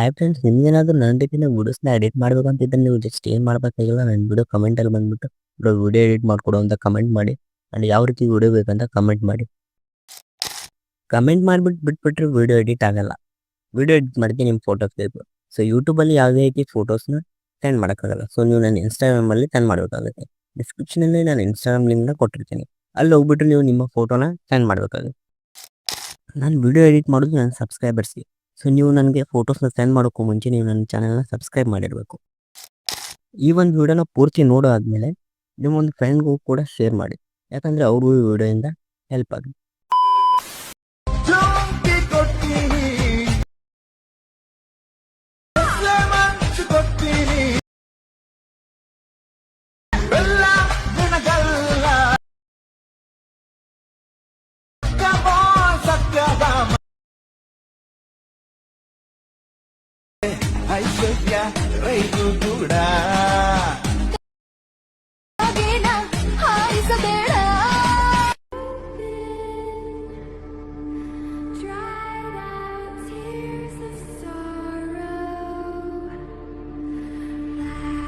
Hi friends, ನಿಮ್ಗೇನಾದ್ರೂ ನನ್ನ ರೀತಿಯ ವಿಡಿಯೋಸ್ನ edit ಮಾಡ್ಬೇಕಂತಿದ್ರೆ ನೀವು ಜಸ್ಟ್ ಏನು ಮಾಡಬೇಕಾಗಿಲ್ಲ, ನನ್ನ ವಿಡಿಯೋ ಕಮೆಂಟಲ್ಲಿ ಬಂದ್ಬಿಟ್ಟು ಬ್ರೋ ವಿಡಿಯೋ ಎಡಿಟ್ ಮಾಡಿಕೊಡು ಅಂತ ಕಮೆಂಟ್ ಮಾಡಿ. ಆ್ಯಂಡ್ ಯಾವ ರೀತಿ ವಿಡಿಯೋ ಬೇಕಂತ ಕಮೆಂಟ್ ಮಾಡಿ. ಕಮೆಂಟ್ ಮಾಡಿಬಿಟ್ಟು ಬಿಟ್ಬಿಟ್ರೆ ವಿಡಿಯೋ ಎಡಿಟ್ ಆಗಲ್ಲ. ವಿಡಿಯೋ ಎಡಿಟ್ ಮಾಡೋಕ್ಕೆ ನಿಮ್ಮ ಫೋಟೋಸ್ ಬೇಕು. ಸೊ ಯೂಟ್ಯೂಬಲ್ಲಿ ಯಾವುದೇ ರೀತಿ ಫೋಟೋಸ್ನ ಸೆಂಡ್ ಮಾಡೋಕ್ಕಾಗಲ್ಲ. ಸೊ ನೀವು ನನ್ನ ಇನ್ಸ್ಟಾಗ್ರಾಮಲ್ಲಿ ಸೆಂಡ್ ಮಾಡಬೇಕಾಗುತ್ತೆ. ಡಿಸ್ಕ್ರಿಪ್ಷನಲ್ಲಿ ನಾನು ಇನ್ಸ್ಟಾಗ್ರಾಮ್ ಲಿಂಕ್ನ ಕೊಟ್ಟಿರ್ತೀನಿ. ಅಲ್ಲಿ ಹೋಗ್ಬಿಟ್ಟು ನೀವು ನಿಮ್ಮ ಫೋಟೋನ ಸೆಂಡ್ ಮಾಡಬೇಕಾಗುತ್ತೆ. ನಾನು ವಿಡಿಯೋ ಎಡಿಟ್ ಮಾಡೋದು ನನ್ನ ಸಬ್ಸ್ಕ್ರೈಬರ್ಸ್ಗೆ. ಸೊ ನೀವು ನನಗೆ ಫೋಟೋಸ್ನ ಸೆಂಡ್ ಮಾಡೋಕ್ಕೂ ಮುಂಚೆ ನೀವು ನನ್ನ ಚಾನಲ್ನ ಸಬ್ಸ್ಕ್ರೈಬ್ ಮಾಡಿರಬೇಕು. ಈ ಒಂದು ವಿಡಿಯೋನ ಪೂರ್ತಿ ನೋಡೋ ಆದಮೇಲೆ ನಿಮ್ಮೊಂದು ಫ್ರೆಂಡ್ಗೂ ಕೂಡ ಶೇರ್ ಮಾಡಿ, ಯಾಕಂದರೆ ಅವ್ರಿಗೂ ಈ ವಿಡಿಯೋಯಿಂದ ಹೆಲ್ಪ್ ಆಗುತ್ತೆ. ఐశ్వర్య రైతు కూడా